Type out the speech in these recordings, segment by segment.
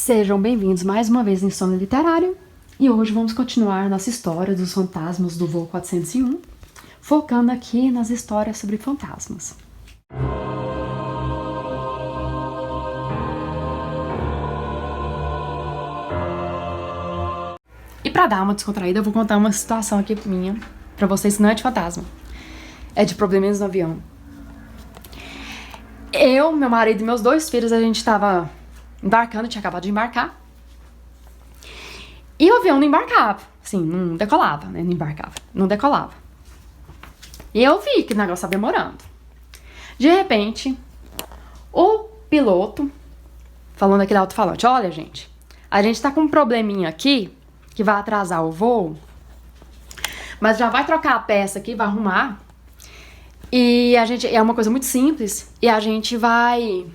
Sejam bem-vindos mais uma vez em Insônia Literário, e hoje vamos continuar nossa história dos fantasmas do voo 401, focando aqui nas histórias sobre fantasmas. E pra dar uma descontraída, eu vou contar uma situação aqui minha, pra vocês que não é de fantasma, é de problemas no avião. Eu, meu marido e meus 2 filhos, a gente tava embarcando, tinha acabado de embarcar. E o avião não embarcava, assim, não decolava, né? Não decolava. E eu vi que o negócio estava demorando. De repente, o piloto, falando aquele alto-falante, olha, gente, a gente tá com um probleminha aqui, que vai atrasar o voo, mas já vai trocar a peça aqui, vai arrumar, e a gente, é uma coisa muito simples, e a gente vai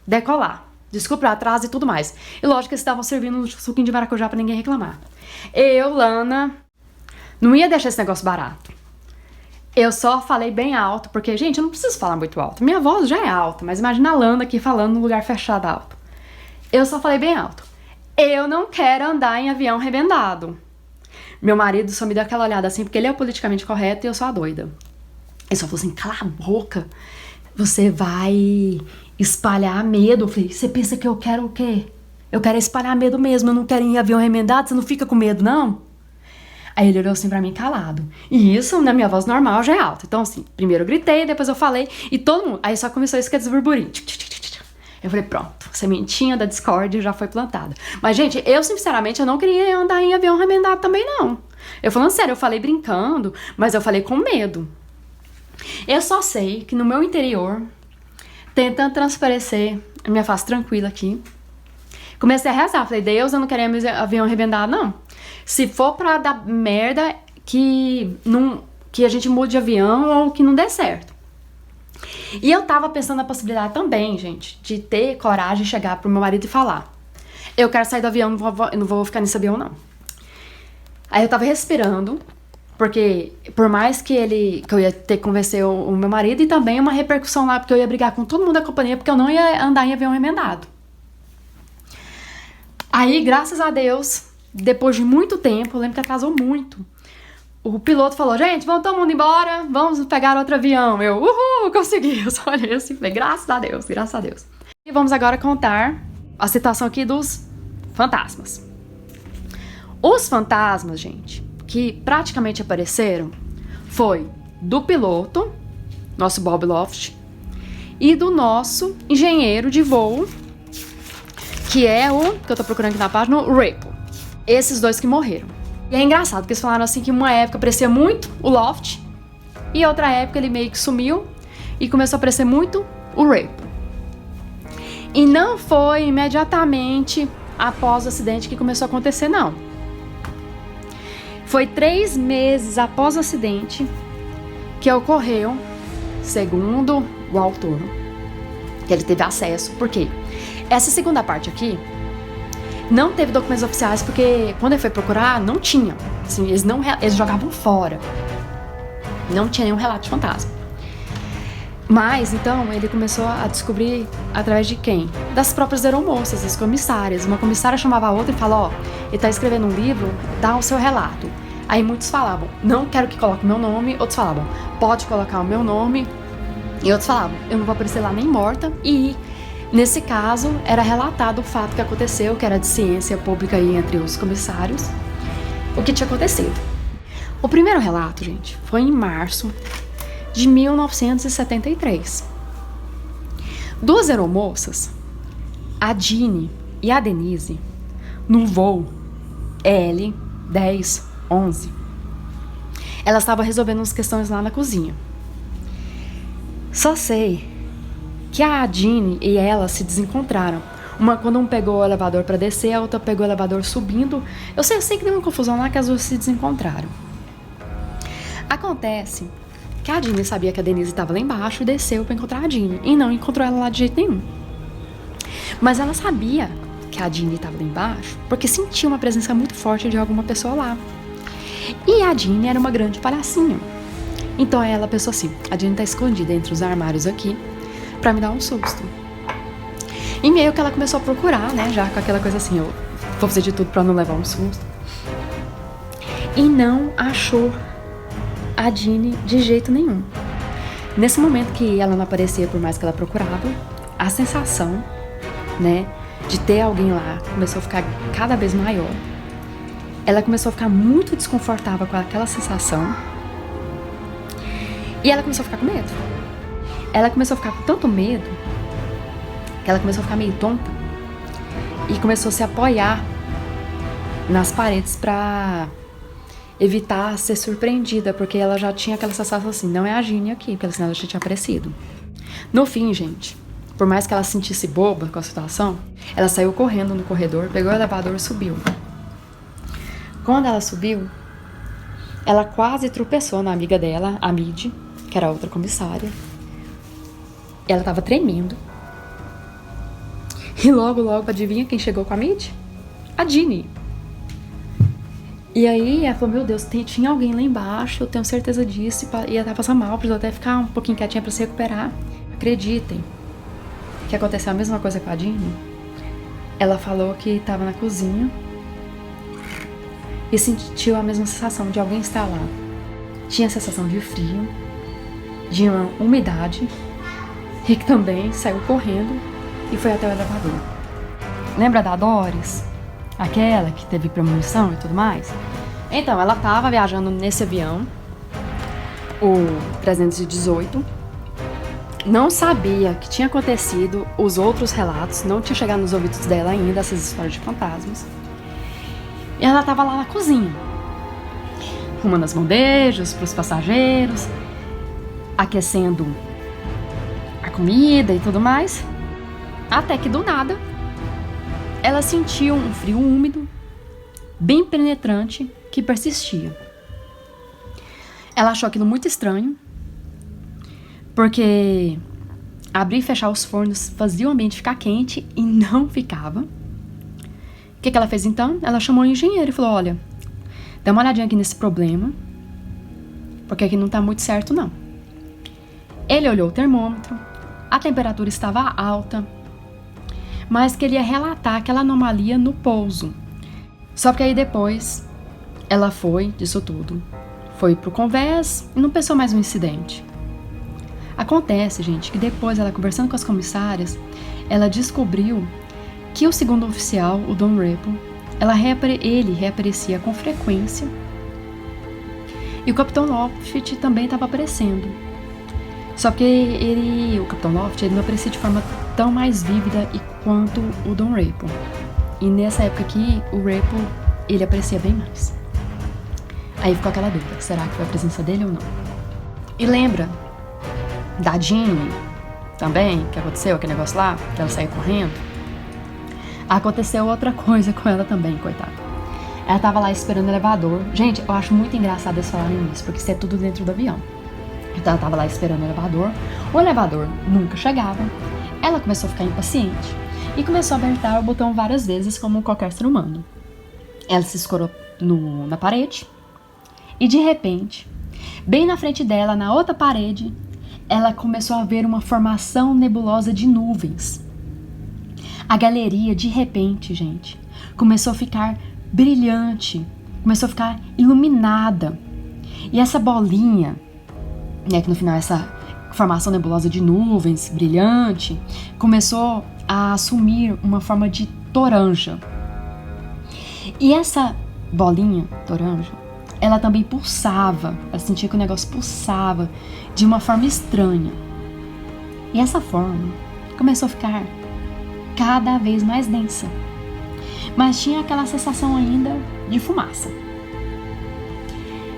decolar. Desculpa o atraso e tudo mais. E lógico que eles estavam servindo um suquinho de maracujá pra ninguém reclamar. Eu, Lana, não ia deixar esse negócio barato. Eu só falei bem alto, porque, gente, eu não preciso falar muito alto. Minha voz já é alta, mas imagina a Lana aqui falando num lugar fechado alto. Eu só falei bem alto. Eu não quero andar em avião remendado. Meu marido só me deu aquela olhada assim, porque ele é o politicamente correto e eu sou a doida. Ele só falou assim, cala a boca. Você vai espalhar medo. Eu falei, você pensa que eu quero o quê? Eu quero espalhar medo mesmo, eu não quero ir em avião remendado, você não fica com medo, não? Aí ele olhou assim pra mim calado. E isso, na minha voz normal, já é alta. Então assim, primeiro eu gritei, depois eu falei, e todo mundo, aí só começou isso que é desburburinho. Eu falei, pronto, sementinha da discórdia já foi plantada. Mas gente, eu sinceramente, eu não queria andar em avião remendado também não. Eu falando sério, eu falei brincando, mas eu falei com medo. Eu só sei que no meu interior, tentando transparecer a minha face tranquila aqui, comecei a rezar. Falei, Deus, eu não quero ir em avião arrebentado, não. Se for pra dar merda, que a gente mude de avião ou que não dê certo. E eu tava pensando na possibilidade também, gente, de ter coragem de chegar pro meu marido e falar, eu quero sair do avião, não vou ficar nesse avião, não. Aí eu tava respirando, porque por mais que eu ia ter que convencer o meu marido, e também uma repercussão lá, porque eu ia brigar com todo mundo da companhia, porque eu não ia andar em avião remendado. Aí, graças a Deus, depois de muito tempo, eu lembro que atrasou muito, o piloto falou, gente, vamos todo mundo embora, vamos pegar outro avião. Eu, uhul, consegui. Eu só olhei assim e falei, graças a Deus, graças a Deus. E vamos agora contar a situação aqui dos fantasmas. Os fantasmas, gente, que praticamente apareceram foi do piloto, nosso Bob Loft, e do nosso engenheiro de voo, que é o, que eu tô procurando aqui na página, o Ripple. Esses 2 que morreram. E é engraçado, porque eles falaram assim que uma época aparecia muito o Loft, e outra época ele meio que sumiu, e começou a aparecer muito o Ripple. E não foi imediatamente após o acidente que começou a acontecer, não. Foi 3 meses após o acidente que ocorreu, segundo o autor, que ele teve acesso. Por quê? Essa segunda parte aqui não teve documentos oficiais, porque quando ele foi procurar, não tinha. Assim, eles jogavam fora. Não tinha nenhum relato de fantasma. Mas, então, ele começou a descobrir através de quem? Das próprias aeromoças, das comissárias. Uma comissária chamava a outra e falava, ele tá escrevendo um livro, dá o seu relato. Aí muitos falavam, não quero que coloque o meu nome. Outros falavam, pode colocar o meu nome. E outros falavam, eu não vou aparecer lá nem morta. E nesse caso, era relatado o fato que aconteceu, que era de ciência pública aí entre os comissários, o que tinha acontecido. O primeiro relato, gente, foi em março de 1973. 2 aeromoças, a Jeanne e a Denise, no voo L1011, elas estavam resolvendo umas questões lá na cozinha. Só sei que a Jeanne e ela se desencontraram. Quando um pegou o elevador para descer, a outra pegou o elevador subindo. Eu sei que deu uma confusão lá, que as duas se desencontraram. Acontece que a Jeanne sabia que a Denise estava lá embaixo e desceu para encontrar a Jeanne. E não encontrou ela lá de jeito nenhum. Mas ela sabia que a Jeanne estava lá embaixo porque sentia uma presença muito forte de alguma pessoa lá. E a Jeanne era uma grande palhacinha. Então ela pensou assim, a Jeanne tá escondida entre os armários aqui pra me dar um susto. E meio que ela começou a procurar, né? Já com aquela coisa assim, eu vou fazer de tudo pra não levar um susto. E não achou a Ginny de jeito nenhum. Nesse momento que ela não aparecia, por mais que ela procurava, a sensação, né, de ter alguém lá começou a ficar cada vez maior. Ela começou a ficar muito desconfortável com aquela sensação. E ela começou a ficar com medo. Ela começou a ficar com tanto medo que ela começou a ficar meio tonta e começou a se apoiar nas paredes pra evitar ser surpreendida, porque ela já tinha aquela sensação assim, não é a Ginny aqui, porque senão ela já tinha aparecido. No fim, gente, por mais que ela se sentisse boba com a situação, ela saiu correndo no corredor, pegou o elevador e subiu. Quando ela subiu, ela quase tropeçou na amiga dela, a Mid, que era a outra comissária. Ela tava tremendo. E logo, adivinha quem chegou com a Mid? A Ginny. E aí ela falou, meu Deus, tinha alguém lá embaixo, eu tenho certeza disso, e ela tá passando mal, precisou até ficar um pouquinho quietinha pra se recuperar. Acreditem que aconteceu a mesma coisa com a Ginny. Ela falou que tava na cozinha e sentiu a mesma sensação de alguém estar lá. Tinha a sensação de frio, de uma umidade, e que também saiu correndo e foi até o elevador. Lembra da Doris? Aquela que teve premonição e tudo mais? Então, ela tava viajando nesse avião, o 318, não sabia que tinha acontecido, os outros relatos não tinham chegado nos ouvidos dela ainda, essas histórias de fantasmas. E ela tava lá na cozinha, arrumando as bandejas pros passageiros, aquecendo a comida e tudo mais, até que do nada ela sentiu um frio úmido, bem penetrante, que persistia. Ela achou aquilo muito estranho, porque abrir e fechar os fornos fazia o ambiente ficar quente e não ficava. O que ela fez então? Ela chamou o engenheiro e falou, olha, dá uma olhadinha aqui nesse problema, porque aqui não tá muito certo não. Ele olhou o termômetro, a temperatura estava alta, mas queria relatar aquela anomalia no pouso. Só que aí depois ela foi disso tudo, foi pro convés e não pensou mais no incidente. Acontece, gente, que depois ela conversando com as comissárias, ela descobriu que o segundo oficial, o Don Ripple, ele reaparecia com frequência e o Capitão Loft também estava aparecendo. Só que o Capitão Loft, ele não aparecia de forma tão mais vívida quanto o Don Ripple. E nessa época aqui, o Ripple, ele aparecia bem mais. Aí ficou aquela dúvida, será que foi a presença dele ou não? E lembra da Ginny também, que aconteceu aquele negócio lá, que ela saiu correndo? Aconteceu outra coisa com ela também, coitada. Ela tava lá esperando o elevador. Gente, eu acho muito engraçado eles falarem isso, porque isso é tudo dentro do avião. Então ela tava lá esperando o elevador nunca chegava. Ela começou a ficar impaciente e começou a apertar o botão várias vezes, como qualquer ser humano. Ela se escorou na parede e de repente, bem na frente dela, na outra parede, ela começou a ver uma formação nebulosa de nuvens. A galeria, de repente, gente, começou a ficar brilhante, começou a ficar iluminada. E essa bolinha, né, que no final essa formação nebulosa de nuvens brilhante, começou a assumir uma forma de toranja. E essa bolinha, toranja, ela também pulsava, ela sentia que o negócio pulsava de uma forma estranha. E essa forma começou a ficar cada vez mais densa, mas tinha aquela sensação ainda de fumaça.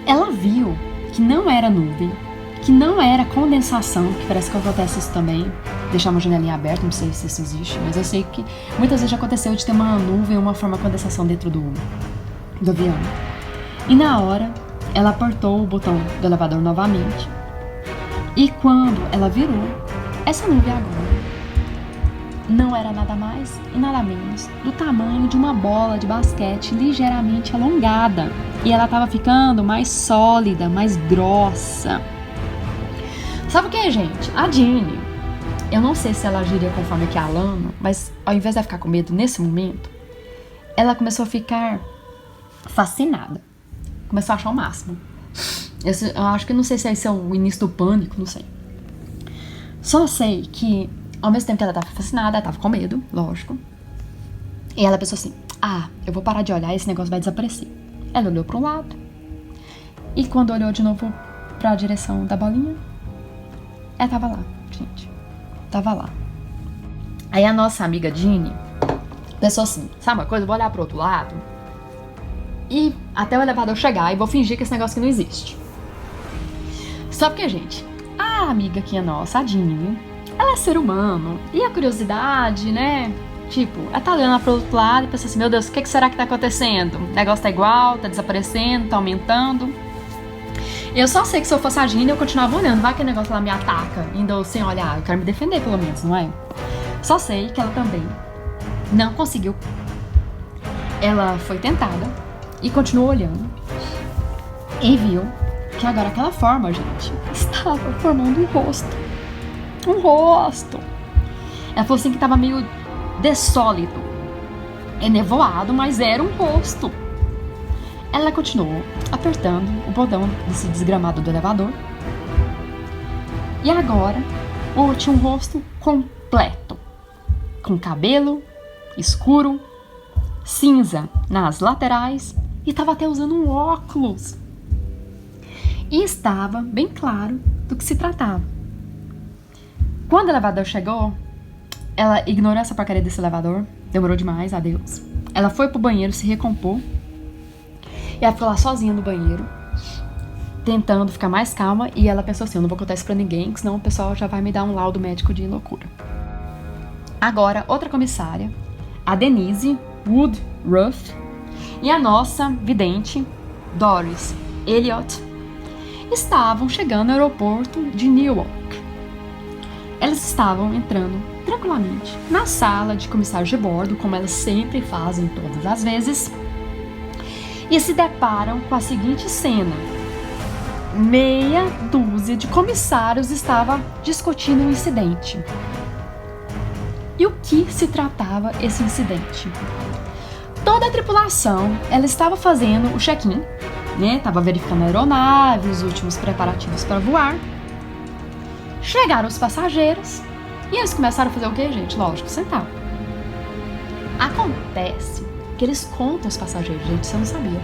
Ela viu que não era nuvem, que não era condensação, que parece que acontece isso também, deixar uma janelinha aberta, não sei se isso existe, mas eu sei que muitas vezes já aconteceu de ter uma nuvem ou uma forma de condensação dentro do avião. E na hora, ela apertou o botão do elevador novamente, e quando ela virou, essa nuvem agora não era nada mais e nada menos do tamanho de uma bola de basquete ligeiramente alongada, e ela estava ficando mais sólida, mais grossa. Sabe o que, gente? A Ginny, Eu não sei se ela agiria conforme que a Alana, mas ao invés de ela ficar com medo nesse momento, ela começou a ficar fascinada. Começou a achar o máximo. Eu acho que não sei se esse é o início do pânico, não sei. Só sei que, ao mesmo tempo que ela tava fascinada, ela tava com medo, lógico. E ela pensou assim, eu vou parar de olhar e esse negócio vai desaparecer. Ela olhou para um lado. E quando olhou de novo para a direção da bolinha, ela tava lá, gente. Tava lá. Aí a nossa amiga Ginny pensou assim, sabe uma coisa? Eu vou olhar pro outro lado e até o elevador chegar e vou fingir que esse negócio aqui não existe. Só porque, gente, a amiga aqui é nossa, a Ginny, ela é ser humano. E a curiosidade, né? Tipo, ela tá olhando pro outro lado e pensa assim, meu Deus, o que será que tá acontecendo? O negócio tá igual, tá desaparecendo, tá aumentando. Eu só sei que se eu fosse a Ginny, eu continuava olhando. Vai que o negócio lá me ataca, ainda sem olhar. Eu quero me defender, pelo menos, não é? Só sei que ela também não conseguiu. Ela foi tentada e continuou olhando. E viu que agora aquela forma, gente, estava formando um rosto. Um rosto. Ela falou assim que estava meio dessólido. Enevoado, mas era um rosto. Ela continuou apertando o botão desse desgramado do elevador. E agora, tinha um rosto completo. Com cabelo escuro, cinza nas laterais e estava até usando um óculos. E estava bem claro do que se tratava. Quando o elevador chegou, ela ignorou essa porcaria desse elevador. Demorou demais, adeus. Ela foi pro banheiro se recompor. E ela ficou lá sozinha no banheiro, tentando ficar mais calma. E ela pensou assim, eu não vou contar isso pra ninguém, que senão o pessoal já vai me dar um laudo médico de loucura. Agora, outra comissária, a Denise Woodruff, e a nossa vidente, Doris Elliott, estavam chegando ao aeroporto de Newark. Elas estavam entrando tranquilamente na sala de comissários de bordo, como elas sempre fazem todas as vezes, e se deparam com a seguinte cena. Meia dúzia de comissários estava discutindo o incidente. E o que se tratava esse incidente? Toda a tripulação, ela estava fazendo o check-in, né? Estava verificando a aeronave, os últimos preparativos para voar. Chegaram os passageiros e eles começaram a fazer o quê, gente? Lógico, sentar. Acontece que eles contam os passageiros, gente, isso eu não sabia.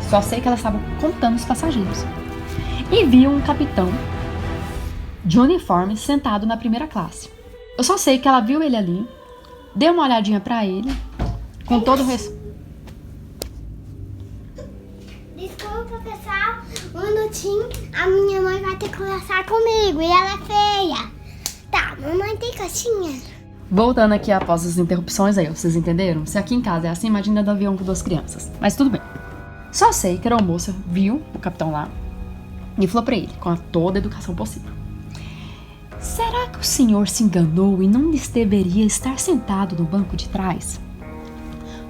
Só sei que elas estavam contando os passageiros. E viu um capitão de uniforme sentado na primeira classe. Eu só sei que ela viu ele ali, deu uma olhadinha pra ele, com todo o respeito. Desculpa, pessoal, um minutinho, a minha mãe vai ter que conversar comigo e ela é feia. Tá, mamãe tem caixinha. Voltando aqui após as interrupções aí, vocês entenderam? Se aqui em casa é assim, imagina do avião com 2 crianças. Mas tudo bem. Só sei que a aeromoça viu o capitão lá e falou pra ele, com toda a educação possível. Será que o senhor se enganou e não deveria estar sentado no banco de trás?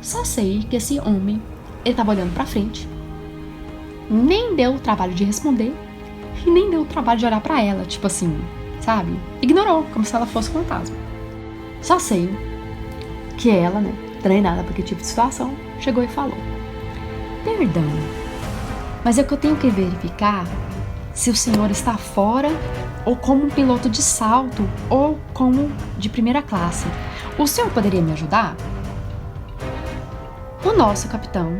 Só sei que esse homem, ele tava olhando pra frente, nem deu o trabalho de responder e nem deu o trabalho de olhar pra ela, tipo assim, sabe? Ignorou, como se ela fosse um fantasma. Só sei que ela, né, treinada para aquele tipo de situação, chegou e falou: perdão, mas é que eu tenho que verificar se o senhor está fora ou como um piloto de salto ou como de primeira classe. O senhor poderia me ajudar? O nosso capitão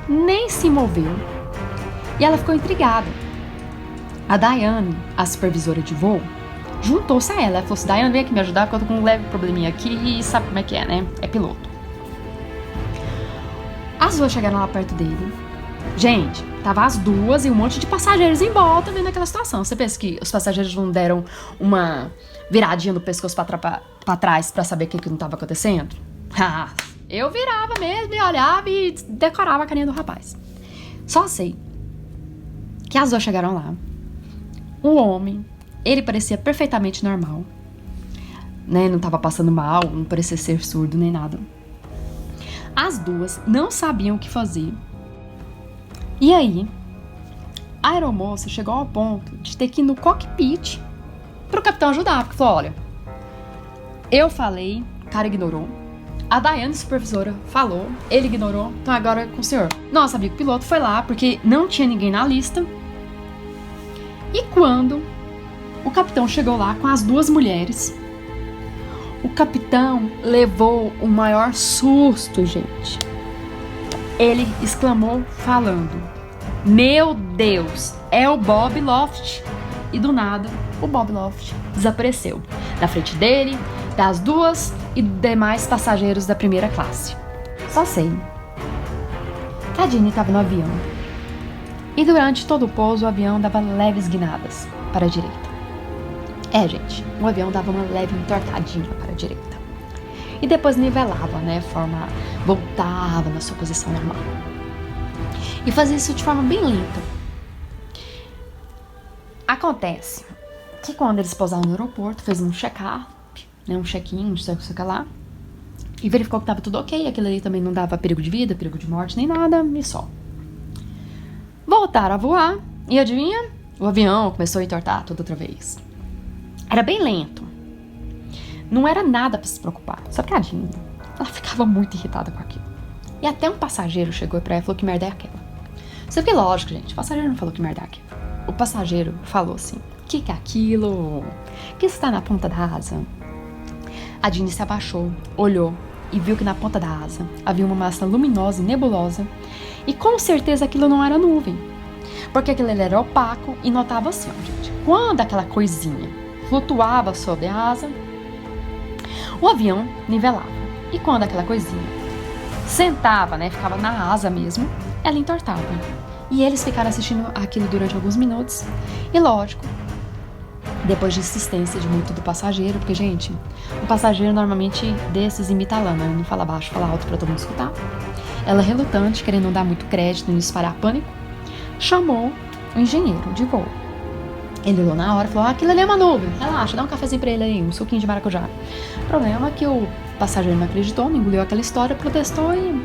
nem se moveu e ela ficou intrigada. A Diane, a supervisora de voo, juntou-se a ela. Ela falou assim, Diane, vem aqui me ajudar porque eu tô com um leve probleminha aqui e sabe como é que é, né? É piloto. As duas chegaram lá perto dele. Gente, tava as duas e um monte de passageiros em volta vendo aquela situação. Você pensa que os passageiros não deram uma viradinha no pescoço pra trás pra saber o que não tava acontecendo? Eu virava mesmo e olhava e decorava a carinha do rapaz. Só sei que as duas chegaram lá. O homem, ele parecia perfeitamente normal, né? Não tava passando mal, não parecia ser surdo nem nada. As duas não sabiam o que fazer. E aí, a aeromoça chegou ao ponto de ter que ir no cockpit pro capitão ajudar, porque falou, olha, Eu falei, o cara ignorou. A Daiane, supervisora, falou, ele ignorou, então agora é com o senhor. Nosso amigo piloto foi lá porque não tinha ninguém na lista. E quando o capitão chegou lá com as 2 mulheres, o capitão levou o maior susto, gente. Ele exclamou falando: meu Deus, é o Bob Loft. E do nada, o Bob Loft desapareceu. Na frente dele, das 2 e demais passageiros da primeira classe. Só sei que a Jeannie estava no avião. E durante todo o pouso, o avião dava leves guinadas para a direita. Gente, o avião dava uma leve entortadinha para a direita. E depois nivelava, né? Voltava na sua posição normal. E fazia isso de forma bem lenta. Acontece que quando eles pousaram no aeroporto, fez um check-up, né? Um check-in, não sei o que lá. E verificou que estava tudo ok. Aquilo ali também não dava perigo de vida, perigo de morte, nem nada. E só. Voltaram a voar. E adivinha? O avião começou a entortar tudo outra vez. Era bem lento. Não era nada pra se preocupar. Só que a Jeannie, ela ficava muito irritada com aquilo. E até um passageiro chegou pra ela e falou: que merda é aquela? Só que lógico, gente, o passageiro não falou que merda é aquela. O passageiro falou assim: que é aquilo? Que está na ponta da asa? A Jeannie se abaixou, olhou e viu que na ponta da asa havia uma massa luminosa e nebulosa. E com certeza aquilo não era nuvem. Porque aquilo era opaco e notava assim, ó, gente. Quando aquela coisinha flutuava sobre a asa, o avião nivelava. E quando aquela coisinha sentava, né, ficava na asa mesmo, ela entortava. E eles ficaram assistindo aquilo durante alguns minutos. E lógico, depois de insistência de muito do passageiro, porque, gente, o passageiro normalmente desses imita a Lana, não fala baixo, fala alto pra todo mundo escutar. Ela, relutante, querendo não dar muito crédito e espalhar pânico, chamou o engenheiro de voo. Ele olhou na hora e falou: aquilo ali é uma nuvem, relaxa, dá um cafezinho pra ele aí, um suquinho de maracujá. O problema é que o passageiro não acreditou, não engoliu aquela história, protestou e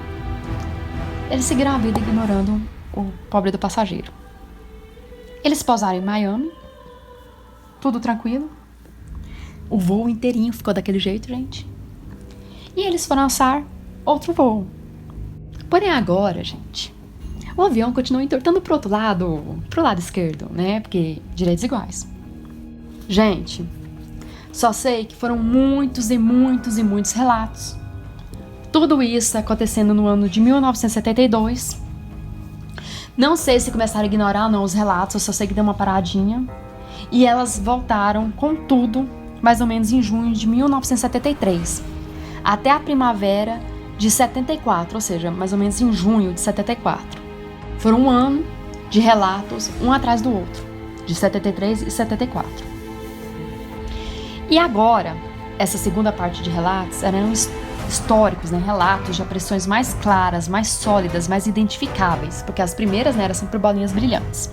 ele seguiu a vida ignorando o pobre do passageiro. Eles pousaram em Miami, tudo tranquilo. O voo inteirinho ficou daquele jeito, gente. E eles foram alçar outro voo. Porém agora, gente, o avião continua entortando pro lado esquerdo, né? Porque direitos iguais. Gente, só sei que foram muitos e muitos e muitos relatos. Tudo isso acontecendo no ano de 1972. Não sei se começaram a ignorar ou não os relatos, eu só sei que deu uma paradinha. E elas voltaram com tudo, mais ou menos em junho de 1973. Até a primavera de 74, ou seja, mais ou menos em junho de 74. Foram um ano de relatos, um atrás do outro, de 73 e 74. E agora, essa segunda parte de relatos eram históricos, né? Relatos de aparições mais claras, mais sólidas, mais identificáveis, porque as primeiras, né, eram sempre bolinhas brilhantes.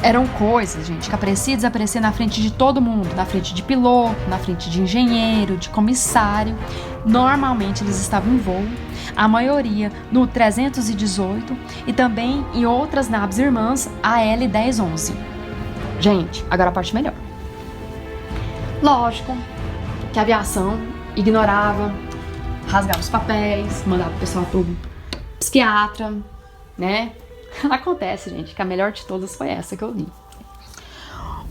Eram coisas, gente, que aparecia e desaparecia na frente de todo mundo, na frente de piloto, na frente de engenheiro, de comissário. Normalmente eles estavam em voo, a maioria no 318 e também em outras naves irmãs, a L1011. Gente, agora a parte melhor. Lógico que a aviação ignorava, rasgava os papéis, mandava o pessoal pro psiquiatra, né? Acontece, gente, que a melhor de todas foi essa que eu li.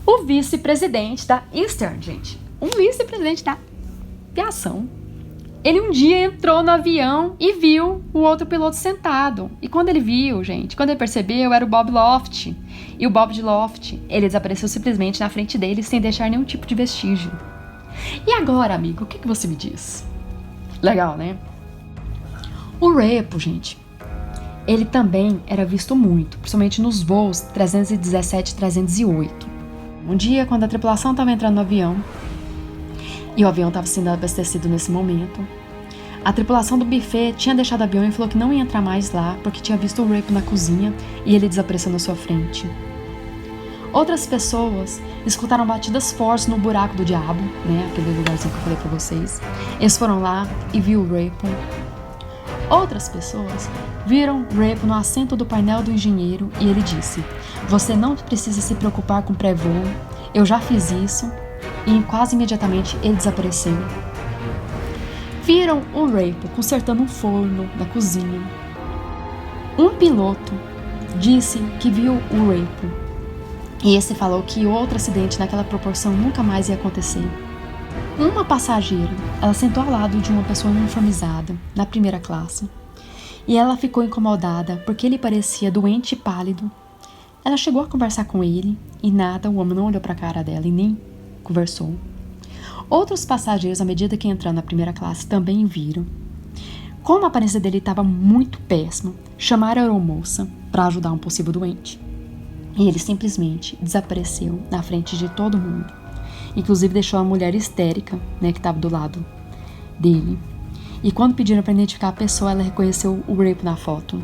O vice-presidente da Eastern, gente, um vice-presidente da aviação, ele um dia entrou no avião e viu o outro piloto sentado. E quando ele viu, gente, quando ele percebeu, era o Bob Loft. E o Bob de Loft, ele desapareceu simplesmente na frente dele sem deixar nenhum tipo de vestígio. E agora, amigo, o que você me diz? Legal, né? O Repo, gente, ele também era visto muito, principalmente nos voos 317 e 308. Um dia, quando a tripulação estava entrando no avião, e o avião estava sendo abastecido nesse momento, a tripulação do buffet tinha deixado o avião e falou que não ia entrar mais lá, porque tinha visto o Repo na cozinha e ele desapareceu na sua frente. Outras pessoas escutaram batidas fortes no buraco do diabo, né, aquele lugarzinho que eu falei pra vocês. Eles foram lá e viram o Repo. Outras pessoas viram Repo no assento do painel do engenheiro e ele disse: você não precisa se preocupar com pré-voo, eu já fiz isso. e quase imediatamente ele desapareceu. Viram o Raypo consertando um forno na cozinha. Um piloto disse que viu o Raypo, e esse falou que outro acidente naquela proporção nunca mais ia acontecer. Uma passageira, ela sentou ao lado de uma pessoa uniformizada, na primeira classe, e ela ficou incomodada porque ele parecia doente e pálido. Ela chegou a conversar com ele, e nada, o homem não olhou para a cara dela e nem conversou. Outros passageiros, à medida que entraram na primeira classe, também viram. Como a aparência dele estava muito péssima, chamaram a aeromoça para ajudar um possível doente. E ele simplesmente desapareceu na frente de todo mundo. Inclusive deixou a mulher histérica, que estava do lado dele. E quando pediram para identificar a pessoa, ela reconheceu o Raypo na foto.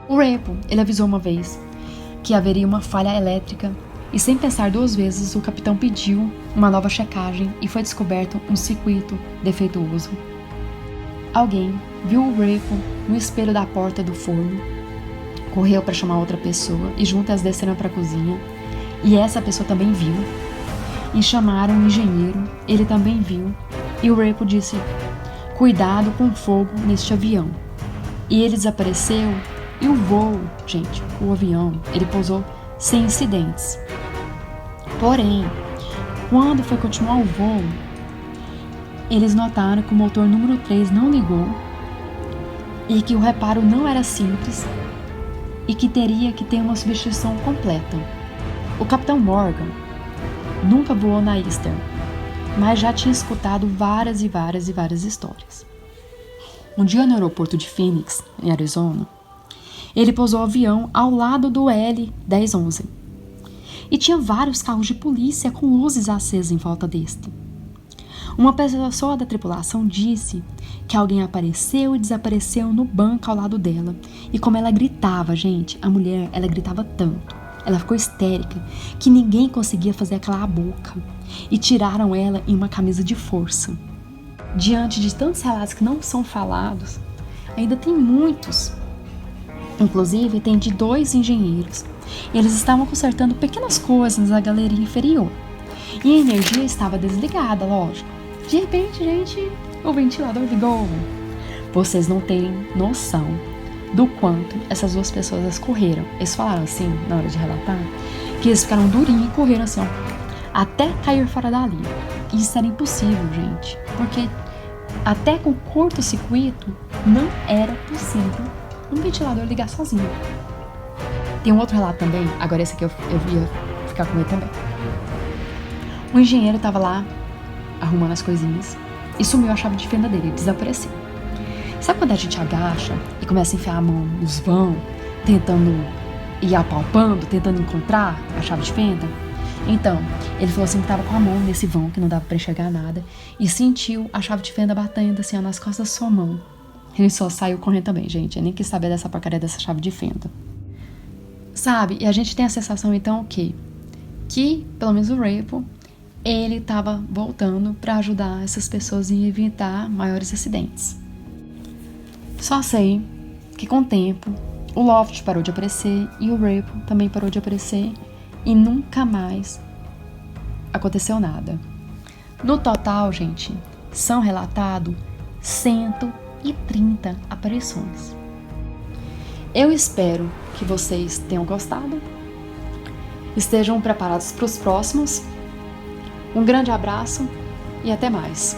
O Raypo, ele avisou uma vez que haveria uma falha elétrica e, sem pensar duas vezes, o capitão pediu uma nova checagem e foi descoberto um circuito defeituoso. Alguém viu o Raypo no espelho da porta do forno, correu para chamar outra pessoa e juntas desceram para a cozinha, e essa pessoa também viu. E chamaram um engenheiro, ele também viu, e o Raypo disse: cuidado com fogo neste avião. E ele desapareceu, e o voo, gente, o avião, ele pousou sem incidentes. Porém, quando foi continuar o voo, eles notaram que o motor número 3 não ligou e que o reparo não era simples e que teria que ter uma substituição completa. O capitão Morgan nunca voou na Eastern, mas já tinha escutado várias histórias. Um dia no aeroporto de Phoenix, em Arizona, ele pousou o avião ao lado do L-1011 e tinha vários carros de polícia com luzes acesas em volta deste. Uma pessoa da tripulação disse que alguém apareceu e desapareceu no banco ao lado dela. E como ela gritava, gente, a mulher, ela gritava tanto, ela ficou histérica, que ninguém conseguia fazer calar a boca. E tiraram ela em uma camisa de força. Diante de tantos relatos que não são falados, ainda tem muitos. Inclusive, tem de 2 engenheiros. Eles estavam consertando pequenas coisas na galeria inferior. E a energia estava desligada, lógico. De repente, gente, o ventilador ligou. Vocês não têm noção do quanto essas 2 pessoas correram. Eles falaram assim, na hora de relatar, que eles ficaram durinhos e correram assim, ó, até cair fora dali. E isso era impossível, gente. Porque até com curto-circuito não era possível um ventilador ligar sozinho. Tem um outro relato também, agora esse aqui eu ia ficar com ele também. O engenheiro estava lá arrumando as coisinhas e sumiu a chave de fenda dele, ele desapareceu. Sabe quando a gente agacha e começa a enfiar a mão nos vão, tentando ir apalpando, tentando encontrar a chave de fenda? Então, ele falou assim que estava com a mão nesse vão, que não dava para enxergar nada, e sentiu a chave de fenda batendo assim, ó, nas costas da sua mão. Ele só saiu correndo também, gente. Eu nem quis saber dessa porcaria dessa chave de fenda. Sabe? E a gente tem a sensação, então, que pelo menos o Raypo, ele estava voltando para ajudar essas pessoas em evitar maiores acidentes. Só sei que com o tempo, o Loft parou de aparecer e o Raypo também parou de aparecer e nunca mais aconteceu nada. No total, gente, são relatados 130 aparições. Eu espero que vocês tenham gostado, estejam preparados para os próximos. Um grande abraço e até mais.